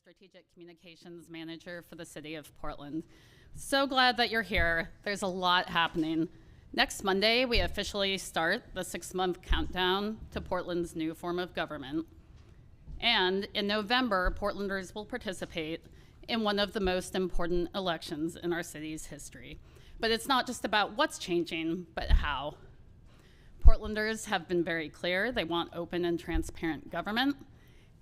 Strategic Communications Manager for the City of Portland. So glad that you're here. There's a lot happening. Next Monday, we officially start the 6-month countdown to Portland's new form of government. And in November, Portlanders will participate in one of the most important elections in our city's history. But it's not just about what's changing, but how. Portlanders have been very clear they want open and transparent government,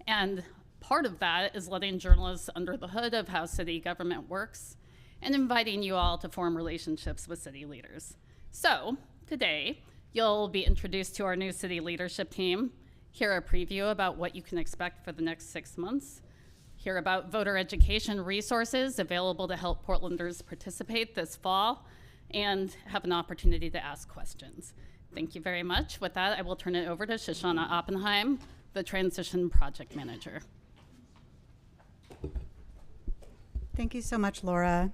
and part of that is letting journalists under the hood of how city government works and inviting you all to form relationships with city leaders. So today, you'll be introduced to our new city leadership team, hear a preview about what you can expect for the next 6 months, hear about voter education resources available to help Portlanders participate this fall, and have an opportunity to ask questions. Thank you very much. With that, I will turn it over to Shoshana Oppenheim, the Transition Project Manager. Thank you so much, Laura.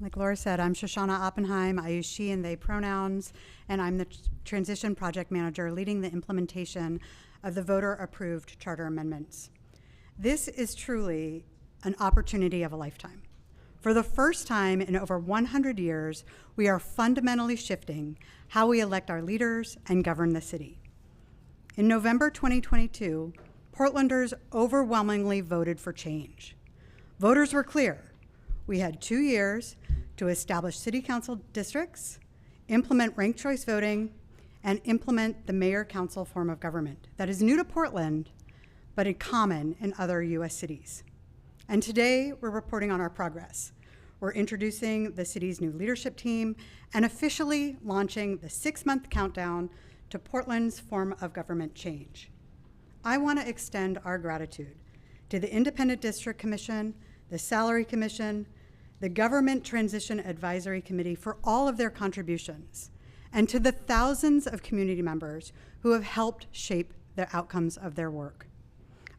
Like Laura said, I'm Shoshana Oppenheim. I use she and they pronouns, and I'm the Transition Project Manager leading the implementation of the voter-approved charter amendments. This is truly an opportunity of a lifetime. For the first time in over 100 years, we are fundamentally shifting how we elect our leaders and govern the city. In November 2022, Portlanders overwhelmingly voted for change. Voters were clear. We had 2 years to establish city council districts, implement ranked choice voting, and implement the mayor-council form of government that is new to Portland, but is common in other US cities. And today, we're reporting on our progress. We're introducing the city's new leadership team and officially launching the 6-month countdown to Portland's form of government change. I want to extend our gratitude to the Independent District Commission, the Salary Commission, the Government Transition Advisory Committee for all of their contributions, and to the thousands of community members who have helped shape the outcomes of their work.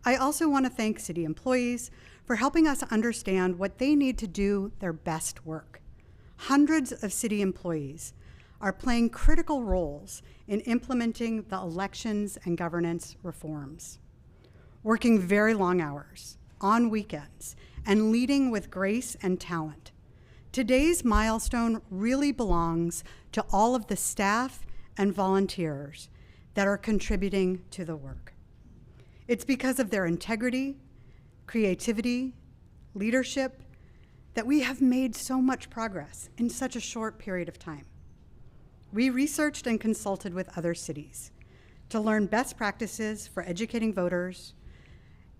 I also want to thank city employees for helping us understand what they need to do their best work. Hundreds of city employees are playing critical roles in implementing the elections and governance reforms, working very long hours, on weekends, and leading with grace and talent. Today's milestone really belongs to all of the staff and volunteers that are contributing to the work. It's because of their integrity, creativity, leadership, that we have made so much progress in such a short period of time. We researched and consulted with other cities to learn best practices for educating voters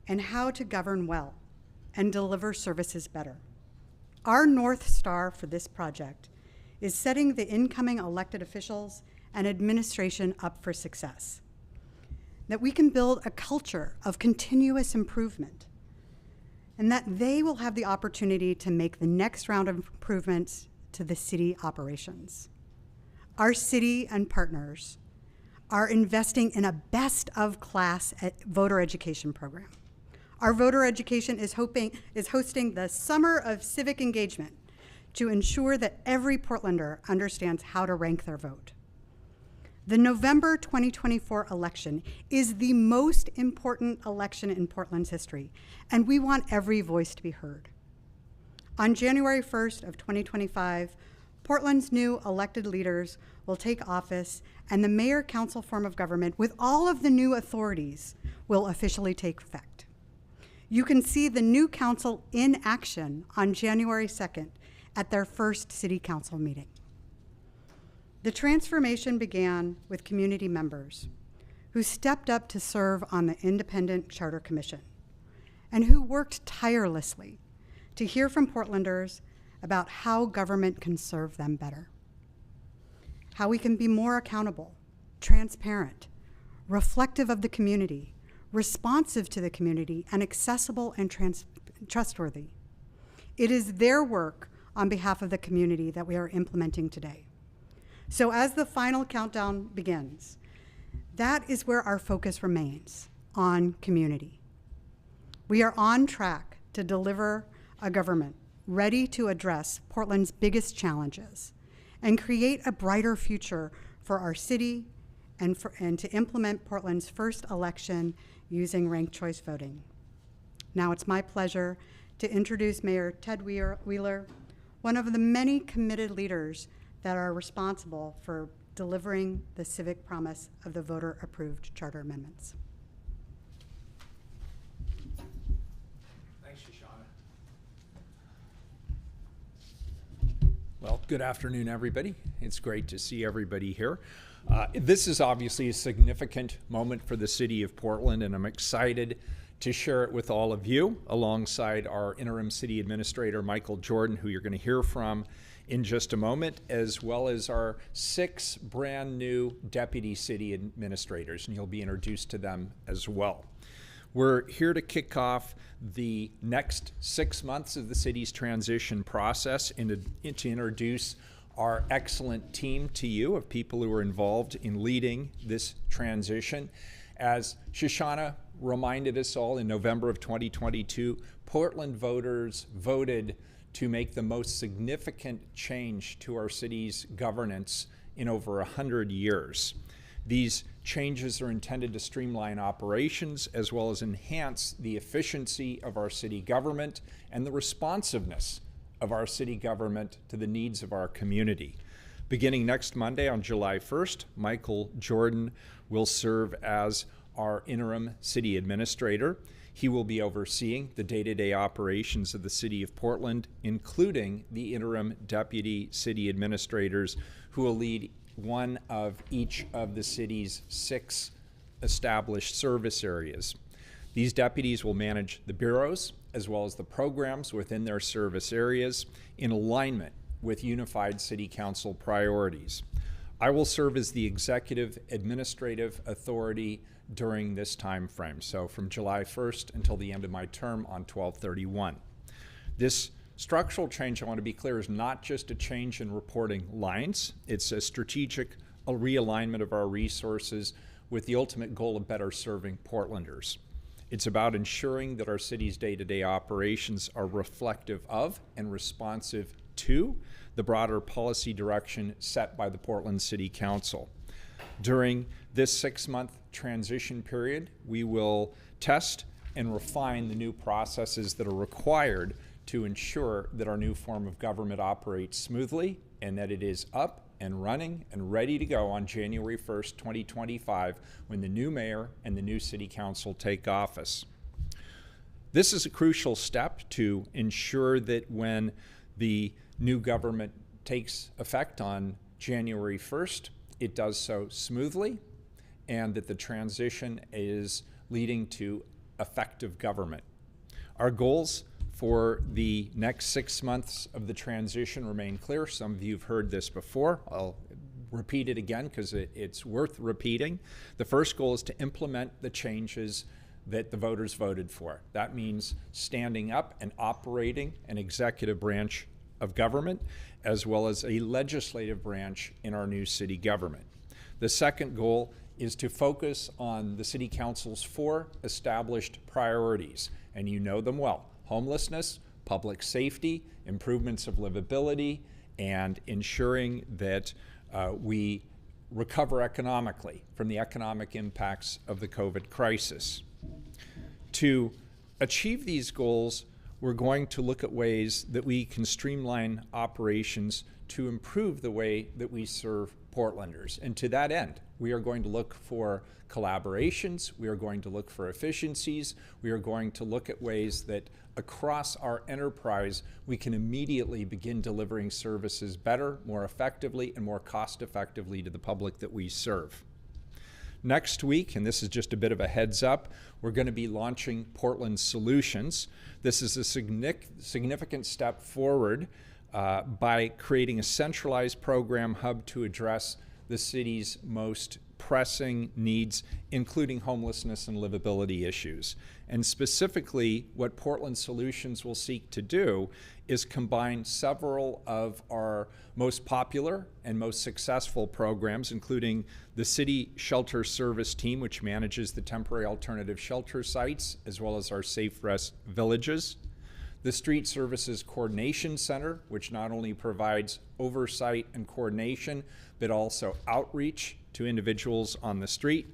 and how to govern well and deliver services better. Our North Star for this project is setting the incoming elected officials and administration up for success, that we can build a culture of continuous improvement, and that they will have the opportunity to make the next round of improvements to the city operations. Our city and partners are investing in a best-of-class voter education program. Our voter education is hosting the Summer of Civic Engagement to ensure that every Portlander understands how to rank their vote. The November 2024 election is the most important election in Portland's history, and we want every voice to be heard. On January 1st of 2025, Portland's new elected leaders will take office, and the mayor-council form of government with all of the new authorities will officially take effect. You can see the new council in action on January 2nd at their first city council meeting. The transformation began with community members who stepped up to serve on the Independent Charter Commission and who worked tirelessly to hear from Portlanders about how government can serve them better, how we can be more accountable, transparent, reflective of the community, responsive to the community, and accessible and trustworthy. It is their work on behalf of the community that we are implementing today. So as the final countdown begins, that is where our focus remains, on community. We are on track to deliver a government ready to address Portland's biggest challenges and create a brighter future for our city and to implement Portland's first election using ranked choice voting. Now it's my pleasure to introduce Mayor Ted Wheeler, one of the many committed leaders that are responsible for delivering the civic promise of the voter-approved charter amendments. Thanks, Shoshana. Well, good afternoon, everybody. It's great to see everybody here. This is obviously a significant moment for the city of Portland, and I'm excited to share it with all of you alongside our interim city administrator, Michael Jordan, who you're going to hear from in just a moment, as well as our 6 brand new deputy city administrators, and you'll be introduced to them as well. We're here to kick off the next 6 months of the city's transition process and to introduce our excellent team to you of people who are involved in leading this transition. As Shoshana reminded us all in November of 2022, Portland voters voted to make the most significant change to our city's governance in over 100 years. These changes are intended to streamline operations as well as enhance the efficiency of our city government and the responsiveness of our city government to the needs of our community. Beginning next Monday on July 1st, Michael Jordan will serve as our interim city administrator. He will be overseeing the day-to-day operations of the city of Portland, including the interim deputy city administrators who will lead one of each of the city's 6 established service areas. These deputies will manage the bureaus as well as the programs within their service areas in alignment with unified city council priorities. I will serve as the executive administrative authority during this time frame, so from July 1st until the end of my term on 12/31. This structural change, I want to be clear, is not just a change in reporting lines. It's a strategic realignment of our resources with the ultimate goal of better serving Portlanders. It's about ensuring that our city's day-to-day operations are reflective of and responsive to the broader policy direction set by the Portland City Council. During this 6-month transition period, we will test and refine the new processes that are required to ensure that our new form of government operates smoothly and that it is up and running and ready to go on January 1st, 2025, when the new mayor and the new city council take office. This is a crucial step to ensure that when the new government takes effect on January 1st, it does so smoothly and that the transition is leading to effective government. Our goals for the next 6 months of the transition remain clear. Some of you have heard this before. I'll repeat it again because it's worth repeating. The first goal is to implement the changes that the voters voted for. That means standing up and operating an executive branch of government as well as a legislative branch in our new city government. The second goal is to focus on the city council's 4 established priorities, and you know them well: homelessness, public safety, improvements of livability, and ensuring that we recover economically from the economic impacts of the COVID crisis. To achieve these goals, we're going to look at ways that we can streamline operations to improve the way that we serve Portlanders. And to that end, we are going to look for collaborations, we are going to look for efficiencies, we are going to look at ways that across our enterprise we can immediately begin delivering services better, more effectively, and more cost effectively to the public that we serve. Next week, and this is just a bit of a heads up, we're going to be launching Portland Solutions. This is a significant step forward by creating a centralized program hub to address the city's most pressing needs, including homelessness and livability issues. And specifically, what Portland Solutions will seek to do is combine several of our most popular and most successful programs, including the City Shelter Service Team, which manages the temporary alternative shelter sites, as well as our Safe Rest Villages. The Street Services Coordination Center, which not only provides oversight and coordination, but also outreach to individuals on the street.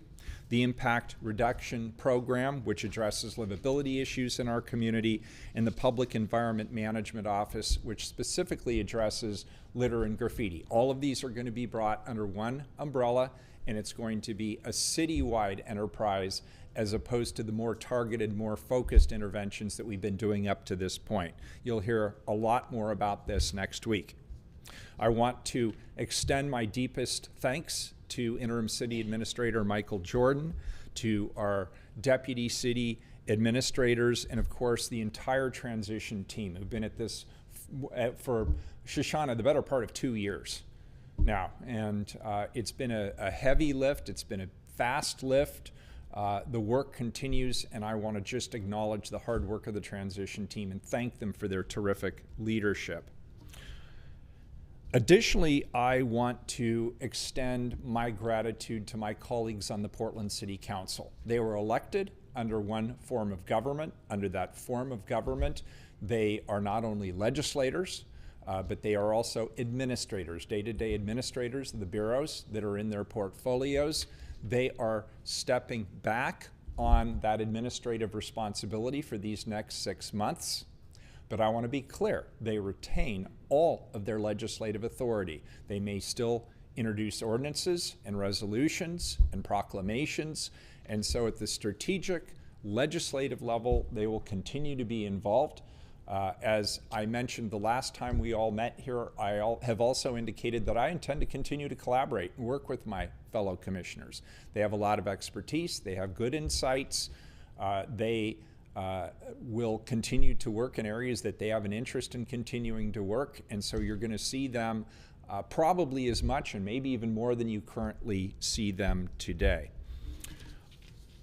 the Impact Reduction Program, which addresses livability issues in our community, and the Public Environment Management Office, which specifically addresses litter and graffiti. All of these are going to be brought under one umbrella, and it's going to be a citywide enterprise as opposed to the more targeted, more focused interventions that we've been doing up to this point. You'll hear a lot more about this next week. I want to extend my deepest thanks to Interim City Administrator Michael Jordan, to our Deputy City Administrators, and of course the entire transition team who've been at this for Shoshana the better part of 2 years now. And it's been a heavy lift, it's been a fast lift. The work continues, and I want to just acknowledge the hard work of the transition team and thank them for their terrific leadership. Additionally, I want to extend my gratitude to my colleagues on the Portland City Council. They were elected under one form of government. Under that form of government, they are not only legislators, but they are also administrators, day-to-day administrators of the bureaus that are in their portfolios. They are stepping back on that administrative responsibility for these next 6 months. But I want to be clear, they retain all of their legislative authority. They may still introduce ordinances and resolutions and proclamations, and so at the strategic legislative level, they will continue to be involved. As I mentioned the last time we all met here, I have also indicated that I intend to continue to collaborate and work with my fellow commissioners. They have a lot of expertise, they have good insights, they will continue to work in areas that they have an interest in continuing to work, and so you're going to see them probably as much and maybe even more than you currently see them today.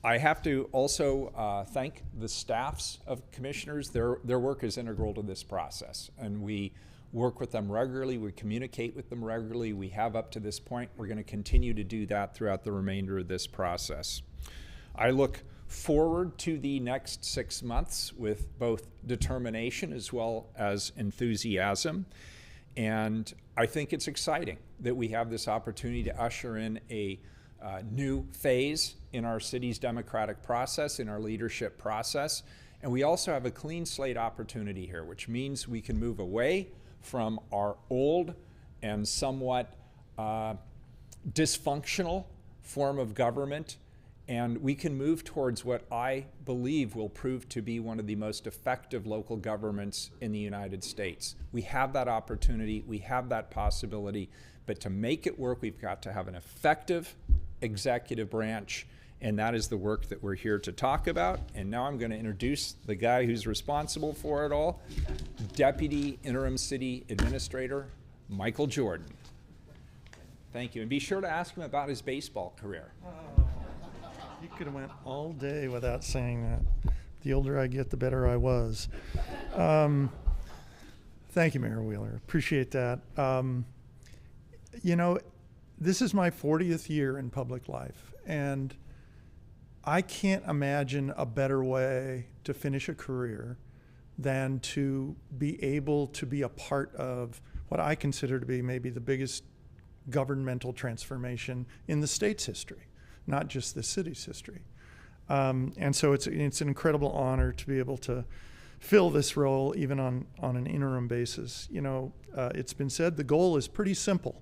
I have to also thank the staffs of commissioners. Their work is integral to this process, and we work with them regularly, we communicate with them regularly, we have up to this point. We're going to continue to do that throughout the remainder of this process. I look forward to the next 6 months with both determination as well as enthusiasm. And I think it's exciting that we have this opportunity to usher in a new phase in our city's democratic process, in our leadership process. And we also have a clean slate opportunity here, which means we can move away from our old and somewhat dysfunctional form of government, and we can move towards what I believe will prove to be one of the most effective local governments in the United States. We have that opportunity, we have that possibility, but to make it work, we've got to have an effective executive branch, and that is the work that we're here to talk about. And now I'm going to introduce the guy who's responsible for it all, Deputy Interim City Administrator Michael Jordan. Thank you, and be sure to ask him about his baseball career. You could have went all day without saying that. The older I get, the better I was. Thank you, Mayor Wheeler. Appreciate that. You know, this is my 40th year in public life, and I can't imagine a better way to finish a career than to be able to be a part of what I consider to be maybe the biggest governmental transformation in the state's history, not just the city's history. And so it's an incredible honor to be able to fill this role even on an interim basis. You know, it's been said the goal is pretty simple.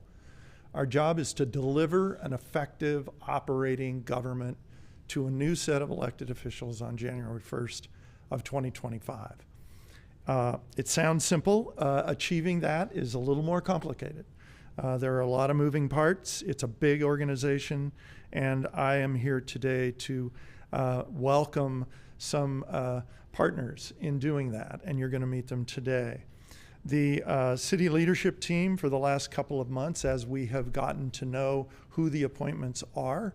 Our job is to deliver an effective operating government to a new set of elected officials on January 1st of 2025. It sounds simple. Achieving that is a little more complicated. There are a lot of moving parts. It's a big organization, and I am here today to welcome some partners in doing that, and you're going to meet them today. The city leadership team for the last couple of months, as we have gotten to know who the appointments are,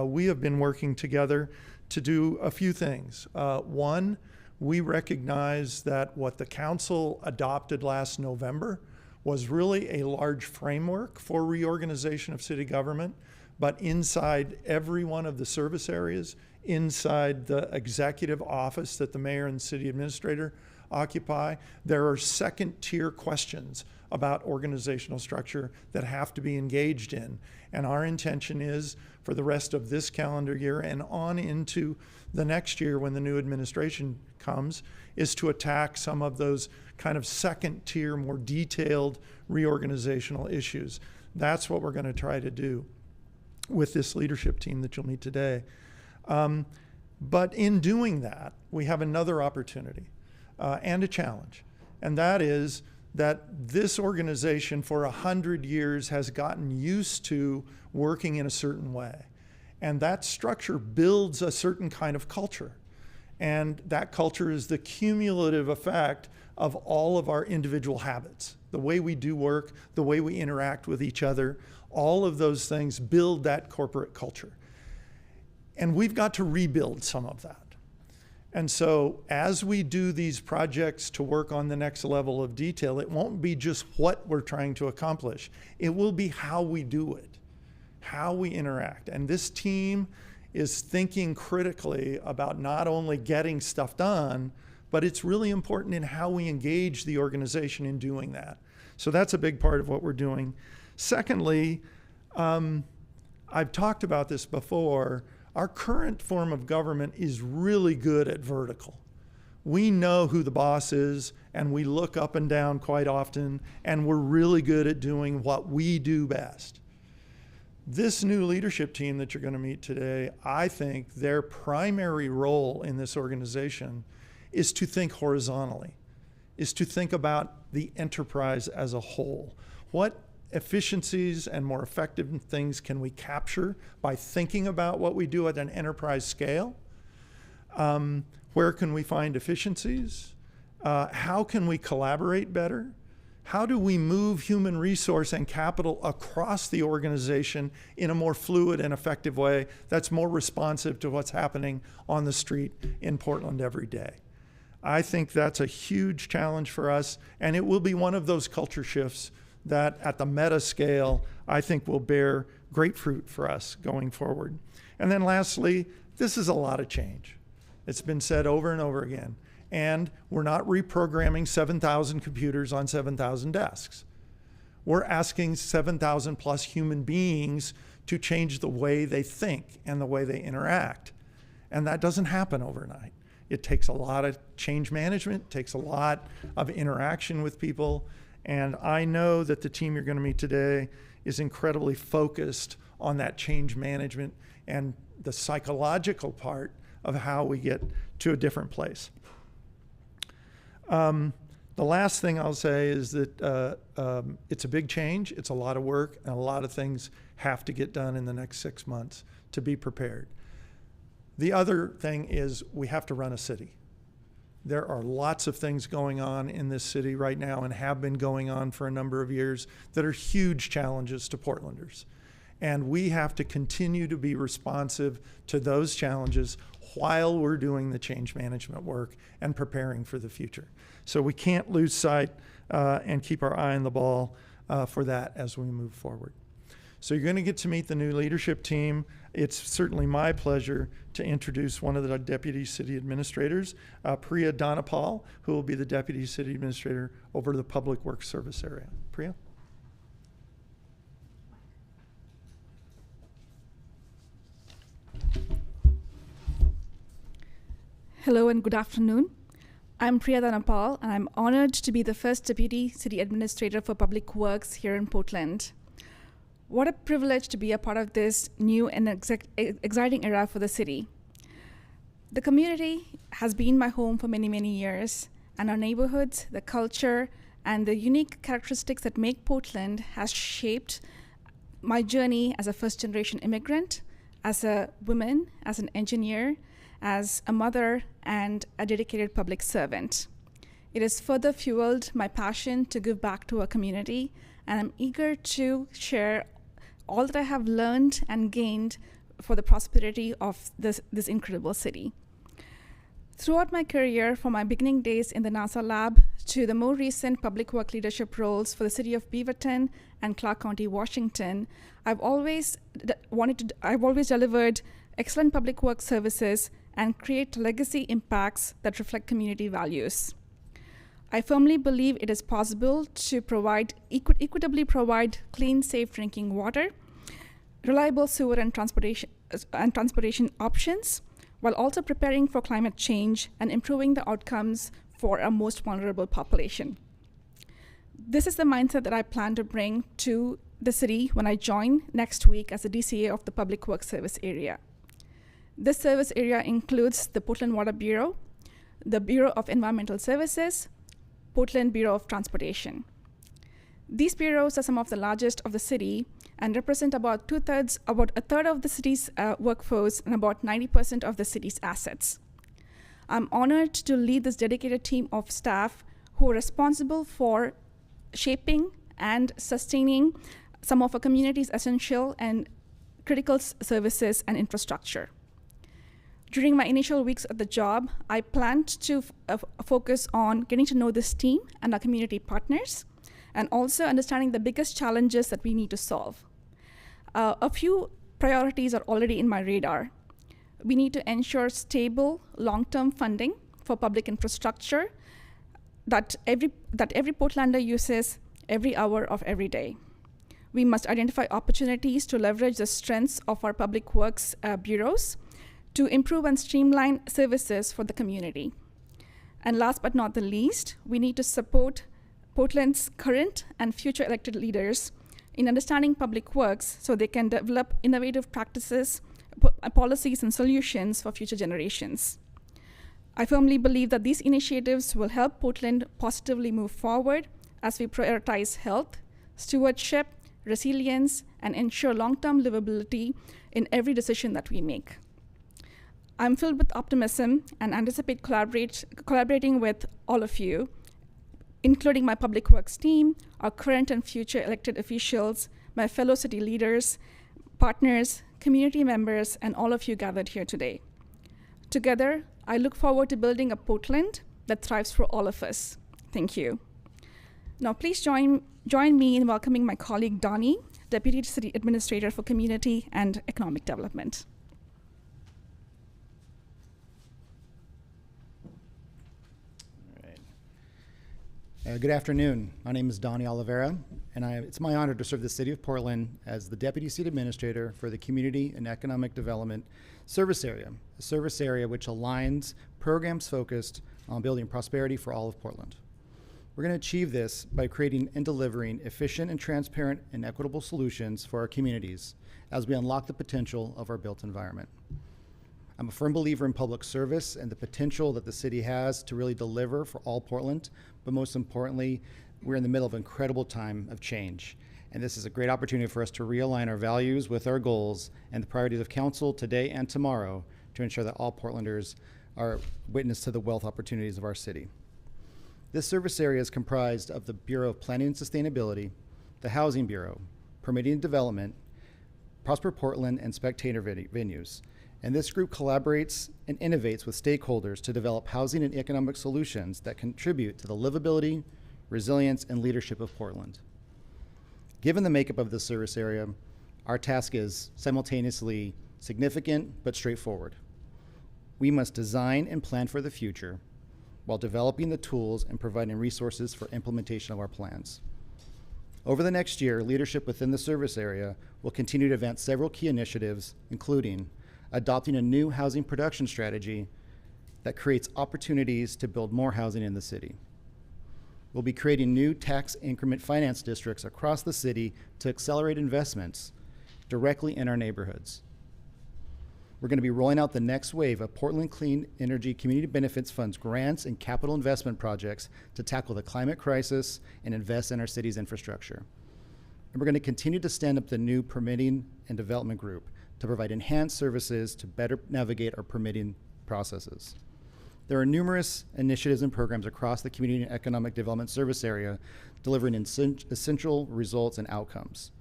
we have been working together to do a few things. One, we recognize that what the council adopted last November was really a large framework for reorganization of city government, but inside every one of the service areas, inside the executive office that the mayor and city administrator occupy, there are second-tier questions about organizational structure that have to be engaged in. And our intention is for the rest of this calendar year and on into the next year when the new administration comes, is to attack some of those kind of second tier, more detailed reorganizational issues. That's what we're going to try to do with this leadership team that you'll meet today. But in doing that, we have another opportunity and a challenge. And that is that this organization for 100 years has gotten used to working in a certain way. And that structure builds a certain kind of culture. And that culture is the cumulative effect of all of our individual habits. The way we do work, the way we interact with each other, all of those things build that corporate culture. And we've got to rebuild some of that. And so as we do these projects to work on the next level of detail, it won't be just what we're trying to accomplish. It will be how we do it, how we interact. And this team is thinking critically about not only getting stuff done, but it's really important in how we engage the organization in doing that. So that's a big part of what we're doing. Secondly, I've talked about this before. Our current form of government is really good at vertical. We know who the boss is, and we look up and down quite often, and we're really good at doing what we do best. This new leadership team that you're going to meet today, I think their primary role in this organization is to think horizontally, is to think about the enterprise as a whole. What efficiencies and more effective things can we capture by thinking about what we do at an enterprise scale? Where can we find efficiencies? How can we collaborate better? How do we move human resource and capital across the organization in a more fluid and effective way that's more responsive to what's happening on the street in Portland every day? I think that's a huge challenge for us, and it will be one of those culture shifts that at the meta scale, I think will bear great fruit for us going forward. And then lastly, this is a lot of change. It's been said over and over again. And we're not reprogramming 7,000 computers on 7,000 desks. We're asking 7,000 plus human beings to change the way they think and the way they interact. And that doesn't happen overnight. It takes a lot of change management, takes a lot of interaction with people. And I know that the team you're going to meet today is incredibly focused on that change management and the psychological part of how we get to a different place. The last thing I'll say is that it's a big change, it's a lot of work, and a lot of things have to get done in the next 6 months to be prepared. The other thing is we have to run a city. There are lots of things going on in this city right now and have been going on for a number of years that are huge challenges to Portlanders. And we have to continue to be responsive to those challenges while we're doing the change management work and preparing for the future. So we can't lose sight and keep our eye on the ball for that as we move forward. So you're going to get to meet the new leadership team. It's certainly my pleasure to introduce one of the Deputy City Administrators, Priya Dhanapal, who will be the Deputy City Administrator over the Public Works Service area. Priya? Hello and good afternoon. I'm Priya Dhanapal, and I'm honored to be the first Deputy City Administrator for Public Works here in Portland. What a privilege to be a part of this new and exciting era for the city. The community has been my home for many, many years, and our neighborhoods, the culture, and the unique characteristics that make Portland has shaped my journey as a first-generation immigrant, as a woman, as an engineer, as a mother, and a dedicated public servant. It has further fueled my passion to give back to our community, and I'm eager to share all that I have learned and gained for the prosperity of this incredible city. Throughout my career, from my beginning days in the NASA lab to the more recent public work leadership roles for the city of Beaverton and Clark County, Washington, I've always delivered excellent public work services and create legacy impacts that reflect community values. I firmly believe it is possible to equitably provide clean, safe drinking water, reliable sewer and transportation options, while also preparing for climate change and improving the outcomes for our most vulnerable population. This is the mindset that I plan to bring to the city when I join next week as the DCA of the Public Works Service Area. This service area includes the Portland Water Bureau, the Bureau of Environmental Services, Portland Bureau of Transportation. These bureaus are some of the largest of the city and represent about a third of the city's workforce and about 90% of the city's assets. I'm honored to lead this dedicated team of staff who are responsible for shaping and sustaining some of our community's essential and critical services and infrastructure. During my initial weeks at the job, I planned to focus on getting to know this team and our community partners, and also understanding the biggest challenges that we need to solve. A few priorities are already in my radar. We need to ensure stable, long-term funding for public infrastructure that every Portlander uses every hour of every day. We must identify opportunities to leverage the strengths of our public works bureaus to improve and streamline services for the community. And last but not the least, we need to support Portland's current and future elected leaders in understanding public works so they can develop innovative practices, policies, and solutions for future generations. I firmly believe that these initiatives will help Portland positively move forward as we prioritize health, stewardship, resilience, and ensure long-term livability in every decision that we make. I'm filled with optimism and anticipate collaborating with all of you, including my public works team, our current and future elected officials, my fellow city leaders, partners, community members, and all of you gathered here today. Together, I look forward to building a Portland that thrives for all of us. Thank you. Now, please join me in welcoming my colleague, Donnie, Deputy City Administrator for Community and Economic Development. Good afternoon. My name is Donnie Oliveira, and it's my honor to serve the City of Portland as the Deputy City Administrator for the Community and Economic Development Service Area, a service area which aligns programs focused on building prosperity for all of Portland. We're going to achieve this by creating and delivering efficient and transparent and equitable solutions for our communities as we unlock the potential of our built environment. I'm a firm believer in public service and the potential that the city has to really deliver for all Portland, but most importantly, we're in the middle of an incredible time of change. And this is a great opportunity for us to realign our values with our goals and the priorities of council today and tomorrow to ensure that all Portlanders are witness to the wealth opportunities of our city. This service area is comprised of the Bureau of Planning and Sustainability, the Housing Bureau, Permitting and Development, Prosper Portland, and Spectator Venues. And this group collaborates and innovates with stakeholders to develop housing and economic solutions that contribute to the livability, resilience, and leadership of Portland. Given the makeup of this service area, our task is simultaneously significant but straightforward. We must design and plan for the future while developing the tools and providing resources for implementation of our plans. Over the next year, leadership within the service area will continue to advance several key initiatives, including adopting a new housing production strategy that creates opportunities to build more housing in the city. We'll be creating new tax increment finance districts across the city to accelerate investments directly in our neighborhoods. We're going to be rolling out the next wave of Portland Clean Energy Community Benefits Funds grants and capital investment projects to tackle the climate crisis and invest in our city's infrastructure. And we're going to continue to stand up the new Permitting and Development Group to provide enhanced services to better navigate our permitting processes. There are numerous initiatives and programs across the Community and Economic Development Service Area delivering essential results and outcomes.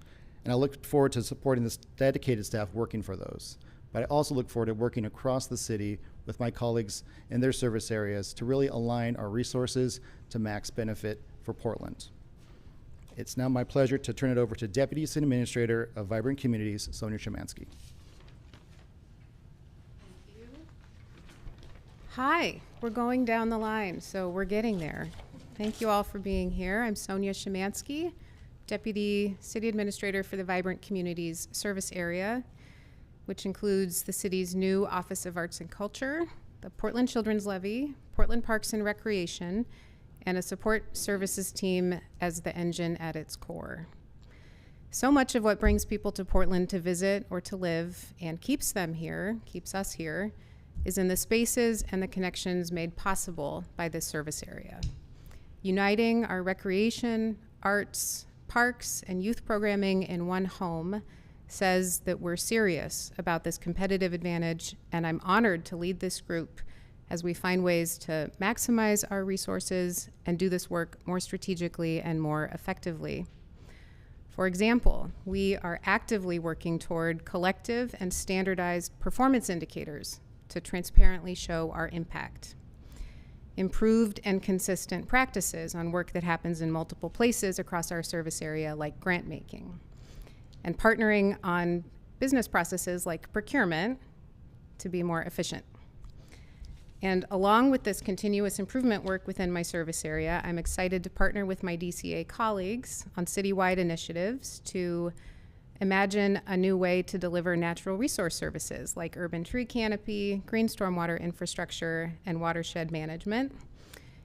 And I look forward to supporting this dedicated staff working for those. But I also look forward to working across the city with my colleagues in their service areas to really align our resources to max benefit for Portland. It's now my pleasure to turn it over to Deputy City Administrator of Vibrant Communities, Sonia Szymanski. Hi, we're going down the line, so we're getting there. Thank you all for being here. I'm Sonia Szymanski, Deputy City Administrator for the Vibrant Communities Service Area, which includes the city's new Office of Arts and Culture, the Portland Children's Levy, Portland Parks and Recreation, and a support services team as the engine at its core. So much of what brings people to Portland to visit or to live and keeps them here, keeps us here, is in the spaces and the connections made possible by this service area. Uniting our recreation, arts, parks, and youth programming in one home says that we're serious about this competitive advantage, and I'm honored to lead this group as we find ways to maximize our resources and do this work more strategically and more effectively. For example, we are actively working toward collective and standardized performance indicators to transparently show our impact. Improved and consistent practices on work that happens in multiple places across our service area, like grant making, and partnering on business processes like procurement to be more efficient. And along with this continuous improvement work within my service area, I'm excited to partner with my DCA colleagues on citywide initiatives to imagine a new way to deliver natural resource services like urban tree canopy, green stormwater infrastructure, and watershed management,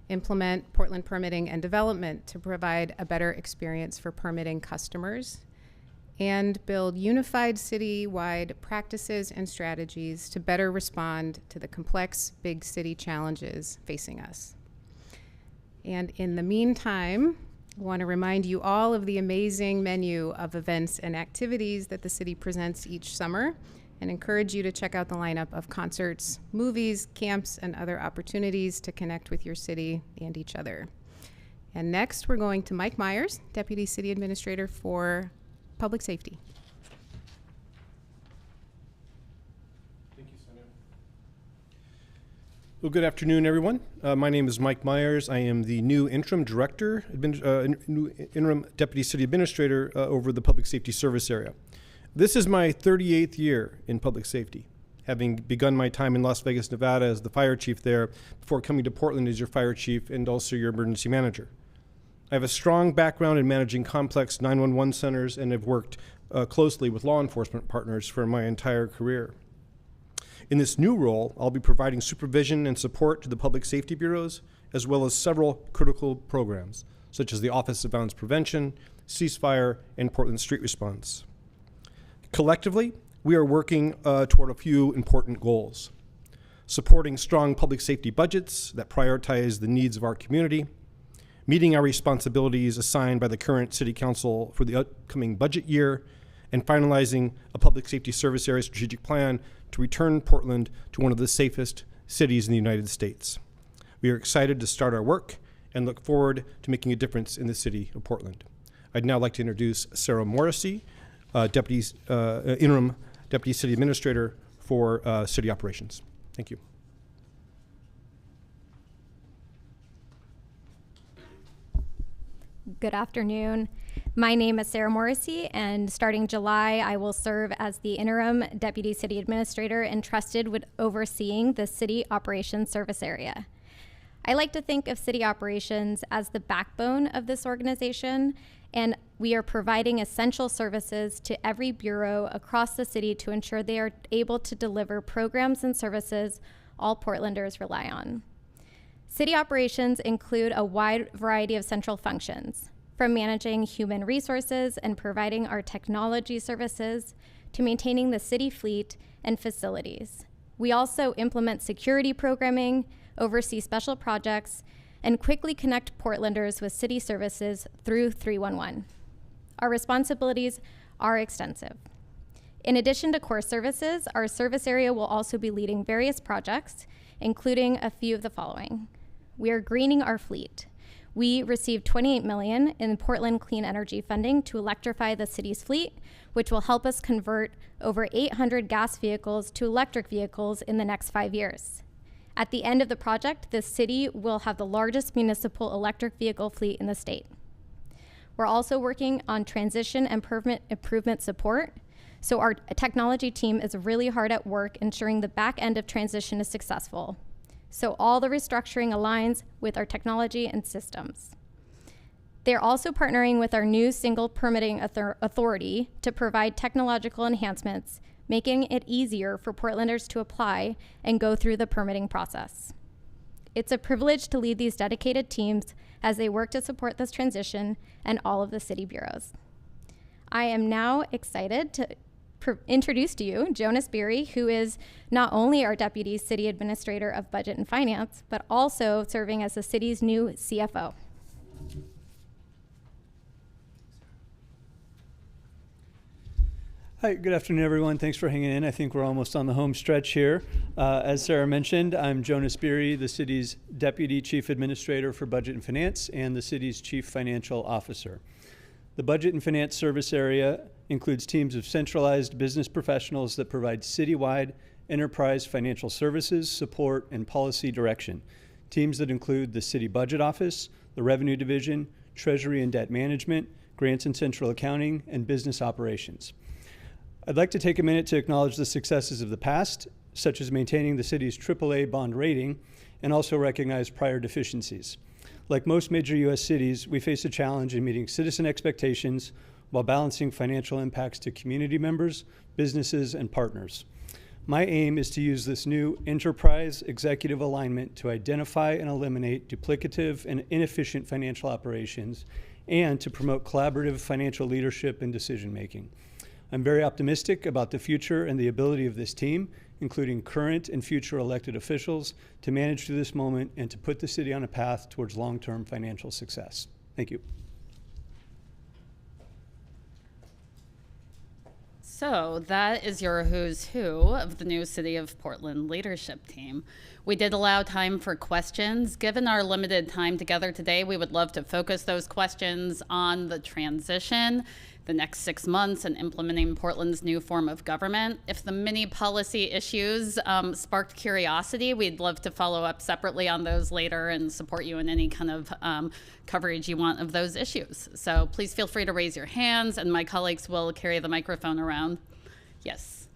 implement Portland permitting and development to provide a better experience for permitting customers, and build unified city-wide practices and strategies to better respond to the complex big city challenges facing us. And in the meantime, I want to remind you all of the amazing menu of events and activities that the city presents each summer, and encourage you to check out the lineup of concerts, movies, camps, and other opportunities to connect with your city and each other. And next, we're going to Mike Myers, Deputy City Administrator for Public Safety. Thank you, Sonia. Well, good afternoon, everyone. My name is Mike Myers. I am the new interim director, new interim deputy city administrator over the public safety service area. This is my 38th year in public safety, having begun my time in Las Vegas, Nevada as the fire chief there before coming to Portland as your fire chief and also your emergency manager. I have a strong background in managing complex 911 centers and have worked closely with law enforcement partners for my entire career. In this new role, I'll be providing supervision and support to the public safety bureaus, as well as several critical programs, such as the Office of Violence Prevention, Ceasefire, and Portland Street Response. Collectively, we are working toward a few important goals: supporting strong public safety budgets that prioritize the needs of our community, meeting our responsibilities assigned by the current City Council for the upcoming budget year, and finalizing a public safety service area strategic plan to return Portland to one of the safest cities in the United States. We are excited to start our work and look forward to making a difference in the city of Portland. I'd now like to introduce Sarah Morrissey, Interim Deputy City Administrator for City Operations. Thank you. Good afternoon. My name is Sarah Morrissey, and starting July, I will serve as the interim Deputy City Administrator entrusted with overseeing the City Operations Service Area. I like to think of City Operations as the backbone of this organization, and we are providing essential services to every bureau across the city to ensure they are able to deliver programs and services all Portlanders rely on. City operations include a wide variety of central functions, from managing human resources and providing our technology services to maintaining the city fleet and facilities. We also implement security programming, oversee special projects, and quickly connect Portlanders with city services through 311. Our responsibilities are extensive. In addition to core services, our service area will also be leading various projects, including a few of the following. We are greening our fleet. We received $28 million in Portland Clean Energy funding to electrify the city's fleet, which will help us convert over 800 gas vehicles to electric vehicles in the next 5 years. At the end of the project, the city will have the largest municipal electric vehicle fleet in the state. We're also working on transition and improvement support. So our technology team is really hard at work ensuring the back end of transition is successful. so all the restructuring aligns with our technology and systems. They're also partnering with our new single permitting authority to provide technological enhancements, making it easier for Portlanders to apply and go through the permitting process. It's a privilege to lead these dedicated teams as they work to support this transition and all of the city bureaus. I am now excited to introduce to you Jonas Beery, who is not only our Deputy City Administrator of Budget and Finance, but also serving as the city's new CFO. Hi, good afternoon, everyone. Thanks for hanging in. I think we're almost on the home stretch here. As Sarah mentioned, I'm Jonas Beery, the city's Deputy Chief Administrator for Budget and Finance and the city's Chief Financial Officer. The Budget and Finance service area includes teams of centralized business professionals that provide citywide enterprise financial services, support, and policy direction. Teams that include the City Budget Office, the Revenue Division, Treasury and Debt Management, Grants and Central Accounting, and Business Operations. I'd like to take a minute to acknowledge the successes of the past, such as maintaining the city's AAA bond rating, and also recognize prior deficiencies. Like most major U.S. cities, we face a challenge in meeting citizen expectations while balancing financial impacts to community members, businesses, and partners. My aim is to use this new enterprise executive alignment to identify and eliminate duplicative and inefficient financial operations and to promote collaborative financial leadership and decision-making. I'm very optimistic about the future and the ability of this team, including current and future elected officials, to manage through this moment and to put the city on a path towards long-term financial success. Thank you. So that is your who's who of the new City of Portland leadership team. We did allow time for questions. Given our limited time together today, we would love to focus those questions on the transition, the next 6 months, and implementing Portland's new form of government. If the many policy issues sparked curiosity, we'd love to follow up separately on those later and support you in any kind of coverage you want of those issues. So please feel free to raise your hands, and my colleagues will carry the microphone around. Yes.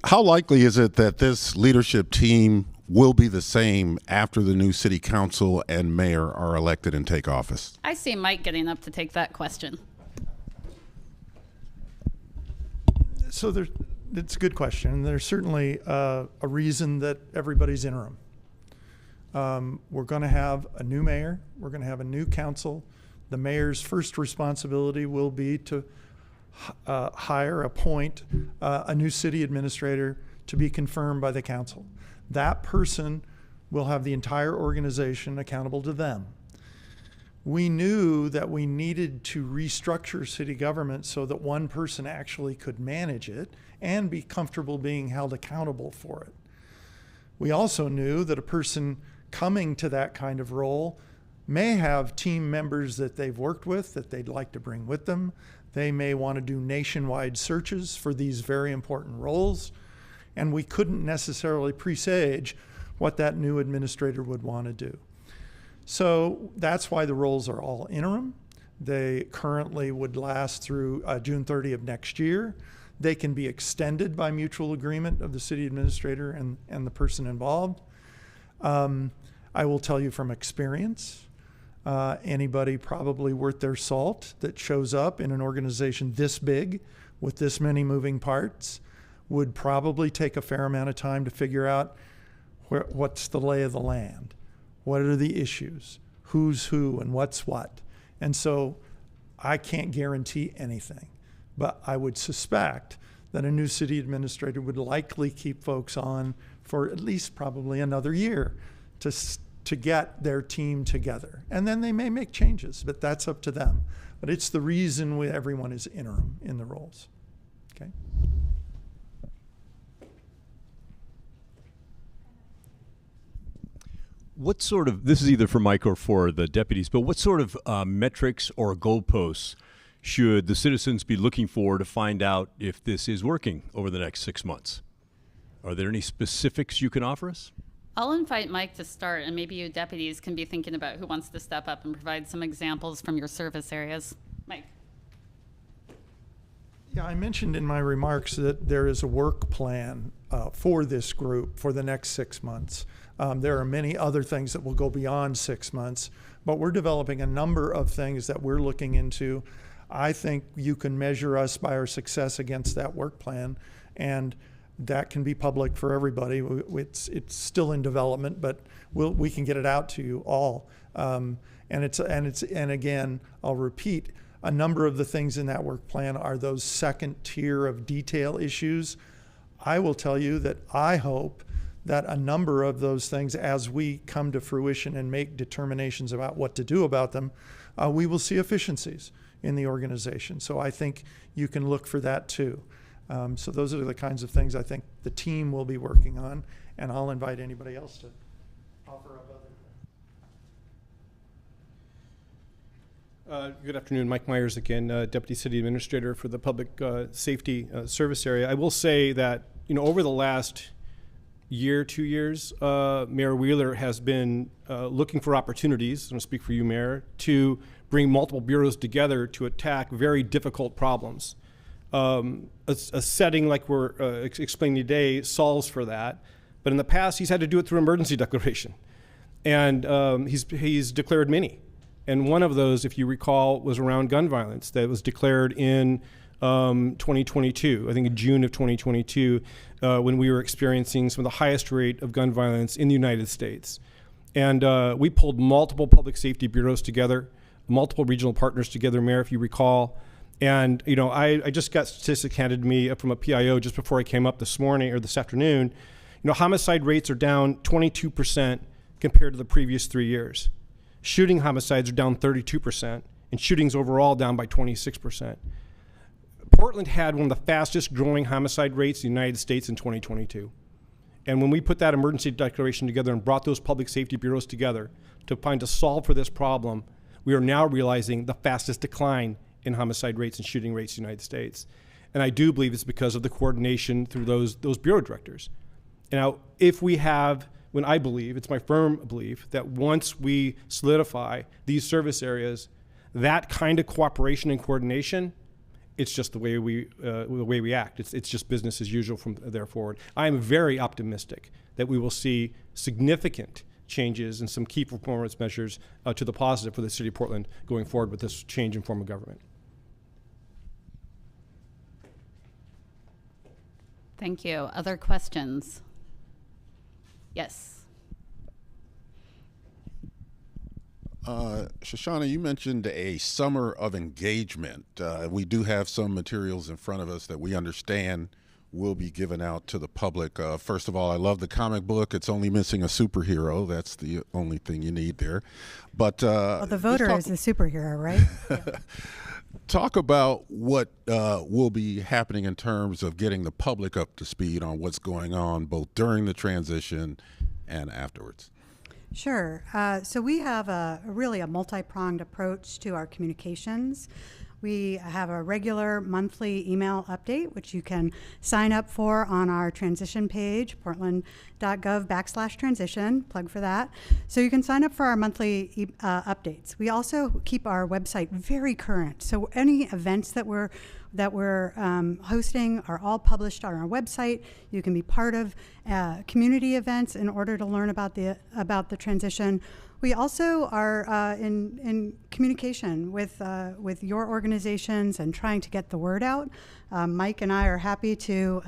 How likely is it that this leadership team will be the same after the new city council and mayor are elected and take office? I see Mike getting up to take that question. So it's a good question. There's certainly a reason that everybody's interim. We're going to have a new mayor. We're going to have a new council. The mayor's first responsibility will be to appoint a new city administrator to be confirmed by the council. That person will have the entire organization accountable to them. We knew that we needed to restructure city government so that one person actually could manage it and be comfortable being held accountable for it. We also knew that a person coming to that kind of role may have team members that they've worked with that they'd like to bring with them. They may want to do nationwide searches for these very important roles. And we couldn't necessarily presage what that new administrator would want to do. So that's why the roles are all interim. They currently would last through June 30 of next year. They can be extended by mutual agreement of the city administrator and the person involved. I will tell you from experience, anybody probably worth their salt that shows up in an organization this big with this many moving parts would probably take a fair amount of time to figure out what's the lay of the land, what are the issues, who's who and what's what. And so I can't guarantee anything, but I would suspect that a new city administrator would likely keep folks on for at least probably another year to get their team together. And then they may make changes, but that's up to them. But it's the reason everyone is interim in the roles. Okay. What sort of, this is either for Mike or for the deputies, but what sort of metrics or goalposts should the citizens be looking for to find out if this is working over the next 6 months? Are there any specifics you can offer us? I'll invite Mike to start, and maybe you deputies can be thinking about who wants to step up and provide some examples from your service areas. Mike. Yeah, I mentioned in my remarks that there is a work plan for this group for the next 6 months. There are many other things that will go beyond 6 months, but we're developing a number of things that we're looking into. I think you can measure us by our success against that work plan, and that can be public for everybody. It's still in development, but we can get it out to you all. And again, I'll repeat, a number of the things in that work plan are those second tier of detail issues. I will tell you that I hope that a number of those things, as we come to fruition and make determinations about what to do about them, we will see efficiencies in the organization. So I think you can look for that too. So those are the kinds of things I think the team will be working on, and I'll invite anybody else to offer up other. Good afternoon, Mike Myers again, Deputy City Administrator for the Public Safety Service Area. I will say that, over the last year, 2 years, Mayor Wheeler has been looking for opportunities, I'm going to speak for you, Mayor, to bring multiple bureaus together to attack very difficult problems. A setting like we're explaining today solves for that, but in the past he's had to do it through emergency declaration, and he's declared many. And one of those, if you recall, was around gun violence that was declared in 2022, I think in June of 2022, when we were experiencing some of the highest rate of gun violence in the United States. And we pulled multiple public safety bureaus together, multiple regional partners together, Mayor, if you recall. And, I just got statistics handed to me from a PIO just before I came up this morning or this afternoon. Homicide rates are down 22% compared to the previous 3 years. Shooting homicides are down 32%, and shootings overall down by 26%. Portland had one of the fastest growing homicide rates in the United States in 2022. And when we put that emergency declaration together and brought those public safety bureaus together to find a solve for this problem, we are now realizing the fastest decline in homicide rates and shooting rates in the United States. And I do believe it's because of the coordination through those bureau directors. And now, if we have, when I believe, it's my firm belief, that once we solidify these service areas, that kind of cooperation and coordination, it's just the way we act. It's just business as usual from there forward. I am very optimistic that we will see significant changes and some key performance measures to the positive for the City of Portland going forward with this change in form of government. Thank you. Other questions? Yes. Shoshana, you mentioned a summer of engagement. We do have some materials in front of us that we understand will be given out to the public. First of all, I love the comic book. It's only missing a superhero. That's the only thing you need there. But well, the voter is the superhero, right? Yeah. Talk about what will be happening in terms of getting the public up to speed on what's going on both during the transition and afterwards. Sure. So we have really a multi-pronged approach to our communications. We have a regular monthly email update, which you can sign up for on our transition page, portland.gov/transition, plug for that. So you can sign up for our monthly updates. We also keep our website very current. So any events that we're hosting are all published on our website. You can be part of community events in order to learn about the transition. We also are in communication with your organizations and trying to get the word out. Mike and I are happy to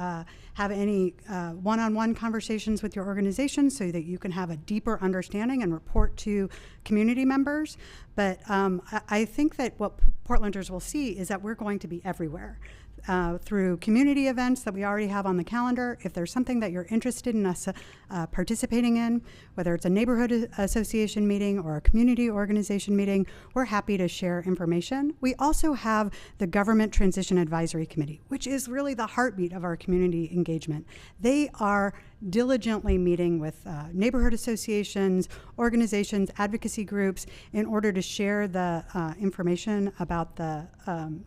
have any one-on-one conversations with your organization so that you can have a deeper understanding and report to community members. But I think that what Portlanders will see is that we're going to be everywhere. Through community events that we already have on the calendar. If there's something that you're interested in us participating in, whether it's a neighborhood association meeting or a community organization meeting, we're happy to share information. We also have the Government Transition Advisory Committee, which is really the heartbeat of our community engagement. They are diligently meeting with neighborhood associations, organizations, advocacy groups in order to share the information about the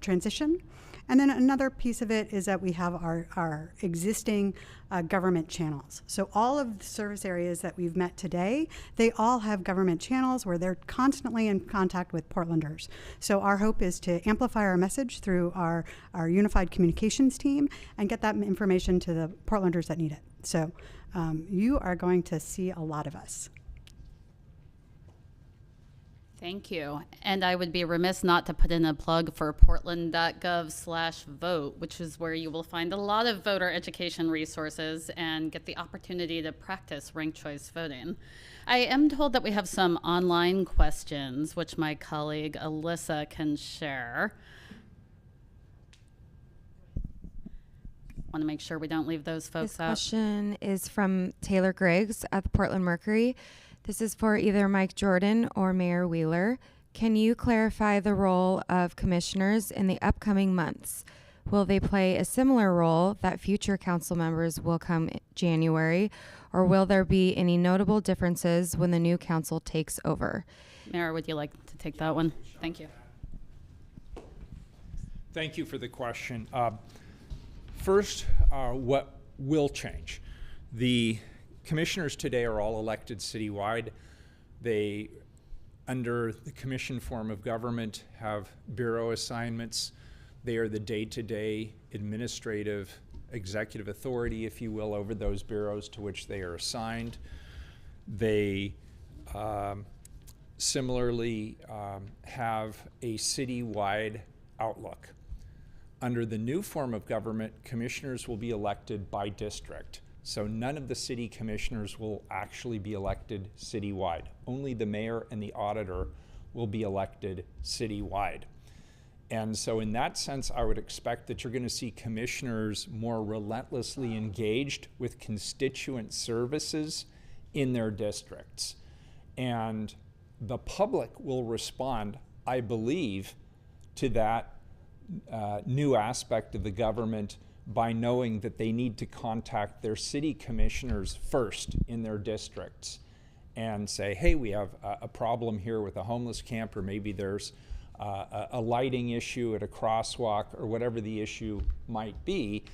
transition. And then another piece of it is that we have our existing government channels. So all of the service areas that we've met today, they all have government channels where they're constantly in contact with Portlanders. So our hope is to amplify our message through our unified communications team and get that information to the Portlanders that need it. So you are going to see a lot of us. Thank you. And I would be remiss not to put in a plug for portland.gov/vote, which is where you will find a lot of voter education resources and get the opportunity to practice ranked choice voting. I am told that we have some online questions, which my colleague Alyssa can share. Want to make sure we don't leave those folks out. This question is from Taylor Griggs at the Portland Mercury. This is for either Mike Jordan or Mayor Wheeler. Can you clarify the role of commissioners in the upcoming months? Will they play a similar role that future council members will come in January, or will there be any notable differences when the new council takes over? Mayor, would you like to take that one? Thank you. Thank you for the question. First, what will change? The commissioners today are all elected citywide. They, under the commission form of government, have bureau assignments. They are the day-to-day administrative executive authority, if you will, over those bureaus to which they are assigned. They similarly have a citywide outlook. Under the new form of government, commissioners will be elected by district. So none of the city commissioners will actually be elected citywide. Only the mayor and the auditor will be elected citywide. And so in that sense, I would expect that you're going to see commissioners more relentlessly engaged with constituent services in their districts. And the public will respond, I believe, to that new aspect of the government by knowing that they need to contact their city commissioners first in their districts and say, hey, we have a problem here with a homeless camp, or maybe there's a lighting issue at a crosswalk, or whatever the issue might be,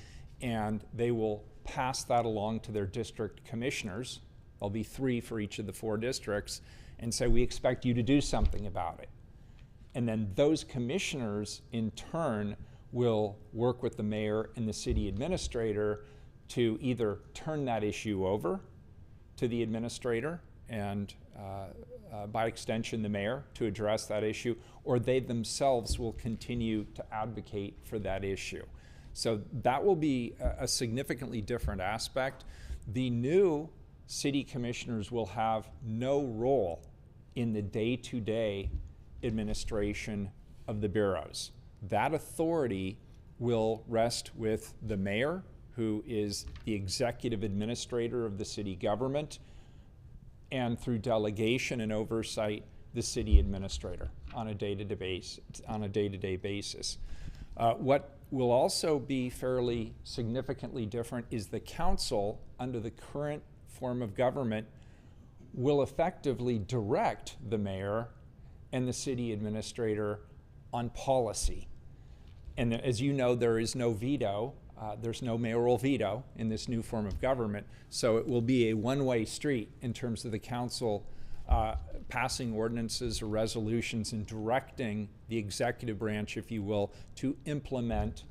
and they will pass that along to their district commissioners. There'll be 3 for each of the 4 districts, and say, we expect you to do something about it. And then those commissioners, in turn, will work with the mayor and the city administrator to either turn that issue over to the administrator and by extension the mayor to address that issue, or they themselves will continue to advocate for that issue. So that will be a significantly different aspect. The new city commissioners will have no role in the day-to-day administration of the bureaus. That authority will rest with the mayor, who is the executive administrator of the city government, and through delegation and oversight, the city administrator on a day-to-day basis. What will also be fairly significantly different is the council, under the current form of government, will effectively direct the mayor and the city administrator on policy. And as you know, there is no veto. There's no mayoral veto in this new form of government. So it will be a one-way street in terms of the council passing ordinances or resolutions and directing the executive branch, if you will, to implement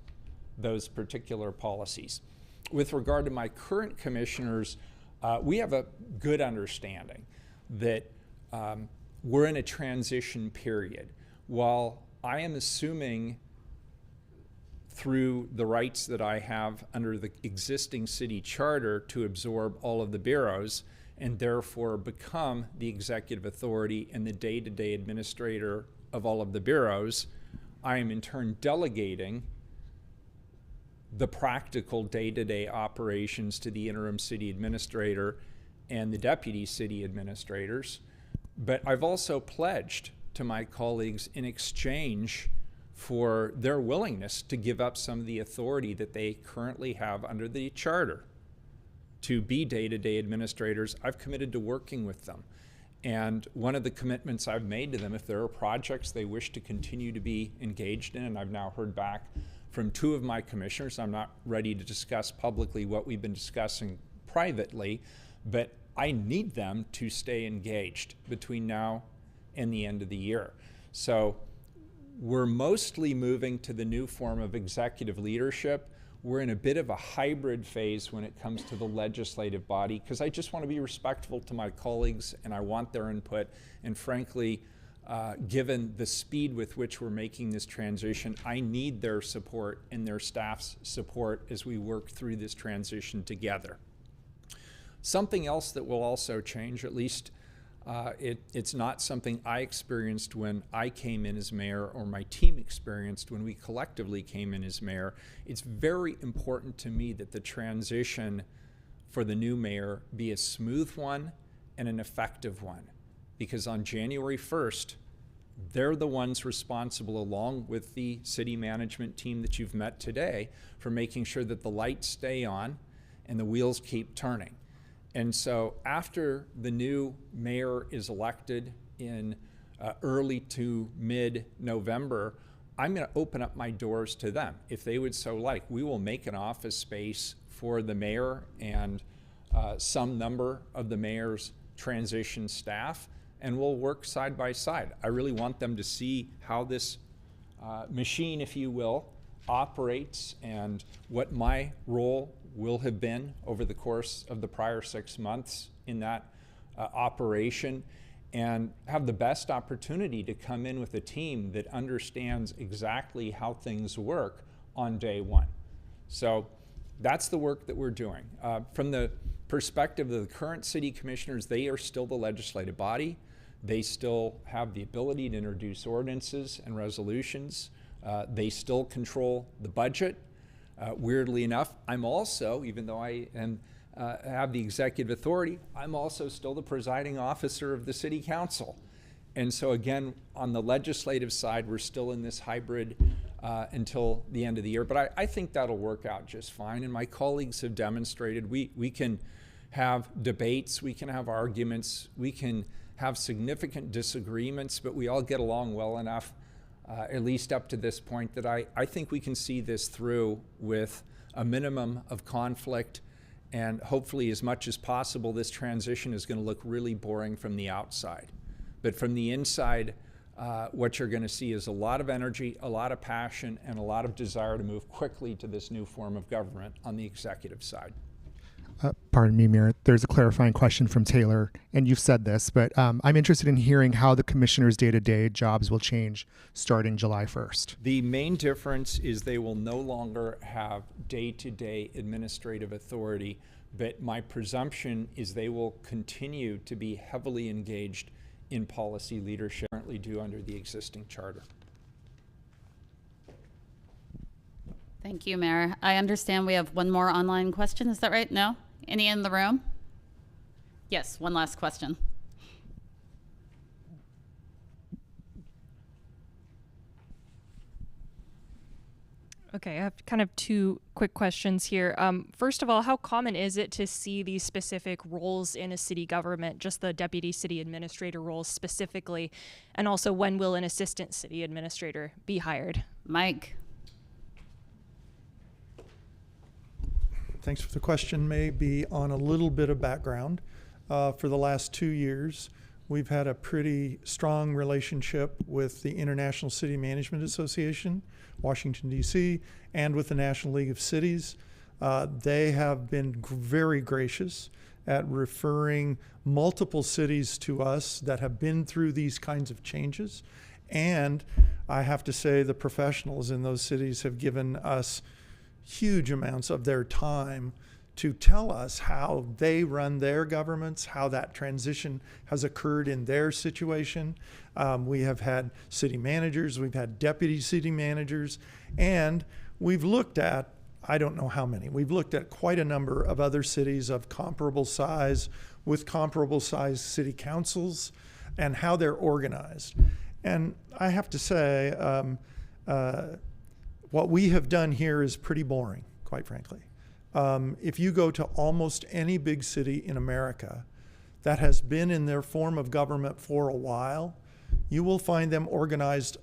those particular policies. With regard to my current commissioners, we have a good understanding that we're in a transition period. While I am assuming through the rights that I have under the existing city charter to absorb all of the bureaus and therefore become the executive authority and the day-to-day administrator of all of the bureaus, I am in turn delegating the practical day-to-day operations to the interim city administrator and the deputy city administrators. But I've also pledged to my colleagues in exchange for their willingness to give up some of the authority that they currently have under the charter. to be day-to-day administrators, I've committed to working with them. And one of the commitments I've made to them, if there are projects they wish to continue to be engaged in, and I've now heard back from 2 of my commissioners, I'm not ready to discuss publicly what we've been discussing privately, but I need them to stay engaged between now and the end of the year. So we're mostly moving to the new form of executive leadership. We're in a bit of a hybrid phase when it comes to the legislative body, because I just want to be respectful to my colleagues and I want their input. And frankly, given the speed with which we're making this transition, I need their support and their staff's support as we work through this transition together. Something else that will also change, at least it's not something I experienced when I came in as mayor or my team experienced when we collectively came in as mayor. It's very important to me that the transition for the new mayor be a smooth one and an effective one, because on January 1st, they're the ones responsible, along with the city management team that you've met today, for making sure that the lights stay on and the wheels keep turning. And so after the new mayor is elected in early to mid-November, I'm going to open up my doors to them. If they would so like, we will make an office space for the mayor and some number of the mayor's transition staff, and we'll work side by side. I really want them to see how this machine, if you will, operates and what my role will have been over the course of the prior 6 months in that operation, and have the best opportunity to come in with a team that understands exactly how things work on day one. So that's the work that we're doing. From the perspective of the current city commissioners, they are still the legislative body. They still have the ability to introduce ordinances and resolutions. They still control the budget. Weirdly enough, I'm also, even though I am, have the executive authority, I'm also still the presiding officer of the city council. And so again, on the legislative side, we're still in this hybrid until the end of the year. But I think that'll work out just fine. And my colleagues have demonstrated we can have debates, we can have arguments, we can have significant disagreements, but we all get along well enough, at least up to this point, that I think we can see this through with a minimum of conflict, and hopefully as much as possible this transition is going to look really boring from the outside. But from the inside, what you're going to see is a lot of energy, a lot of passion, and a lot of desire to move quickly to this new form of government on the executive side. Pardon me, Mayor. There's a clarifying question from Taylor, and you've said this, but I'm interested in hearing how the commissioners' day-to-day jobs will change starting July 1st. The main difference is they will no longer have day-to-day administrative authority, but my presumption is they will continue to be heavily engaged in policy leadership, currently do under the existing charter. Thank you, Mayor. I understand we have one more online question. Is that right? No? Any in the room? Yes, one last question. Okay, I have kind of two quick questions here. First of all, how common is it to see these specific roles in a city government, just the deputy city administrator roles specifically? And also, when will an assistant city administrator be hired? Mike. Thanks for the question. Maybe on a little bit of background. For the last 2 years, we've had a pretty strong relationship with the International City Management Association, Washington, D.C., and with the National League of Cities. They have been very gracious at referring multiple cities to us that have been through these kinds of changes. And I have to say the professionals in those cities have given us huge amounts of their time to tell us how they run their governments, how that transition has occurred in their situation. We have had city managers, we've had deputy city managers, and we've looked at, I don't know how many, we've looked at quite a number of other cities of comparable size with comparable size city councils and how they're organized. And I have to say, what we have done here is pretty boring, quite frankly. If you go to almost any big city in America that has been in their form of government for a while, you will find them organized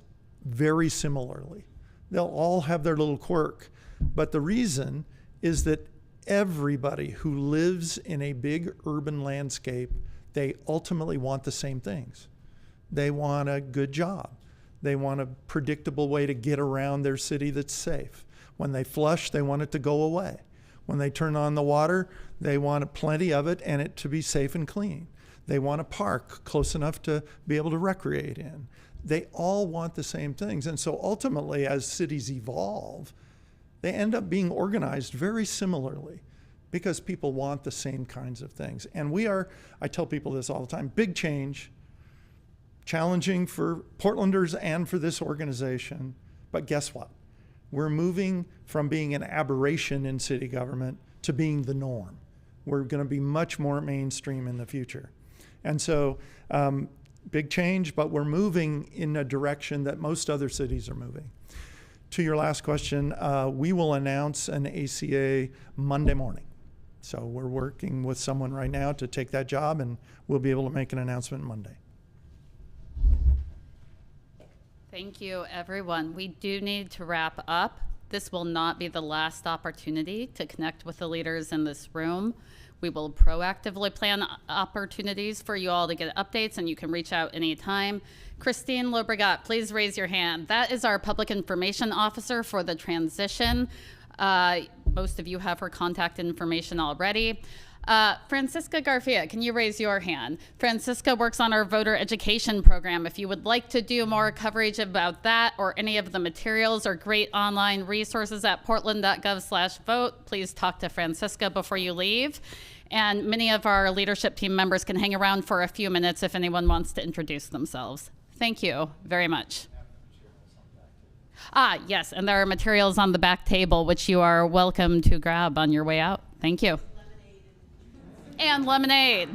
very similarly. They'll all have their little quirk, but the reason is that everybody who lives in a big urban landscape, they ultimately want the same things. They want a good job. They want a predictable way to get around their city that's safe. When they flush, they want it to go away. When they turn on the water, they want plenty of it and it to be safe and clean. They want a park close enough to be able to recreate in. They all want the same things. And so ultimately, as cities evolve, they end up being organized very similarly because people want the same kinds of things. And we are, I tell people this all the time, big change, challenging for Portlanders and for this organization. But guess what? We're moving from being an aberration in city government to being the norm. We're going to be much more mainstream in the future. And so, big change, but we're moving in a direction that most other cities are moving. To your last question, we will announce an ACA Monday morning. So we're working with someone right now to take that job, and we'll be able to make an announcement Monday. Thank you, everyone. We do need to wrap up. This will not be the last opportunity to connect with the leaders in this room. We will proactively plan opportunities for you all to get updates, and you can reach out anytime. Christine Lobregat, please raise your hand. That is our public information officer for the transition. Most of you have her contact information already. Francisca Garcia, can you raise your hand? Francisca works on our voter education program. If you would like to do more coverage about that or any of the materials or great online resources at portland.gov/vote, please talk to Francisca before you leave. And many of our leadership team members can hang around for a few minutes if anyone wants to introduce themselves. Thank you very much. Yes, and there are materials on the back table which you are welcome to grab on your way out. Thank you. And lemonade.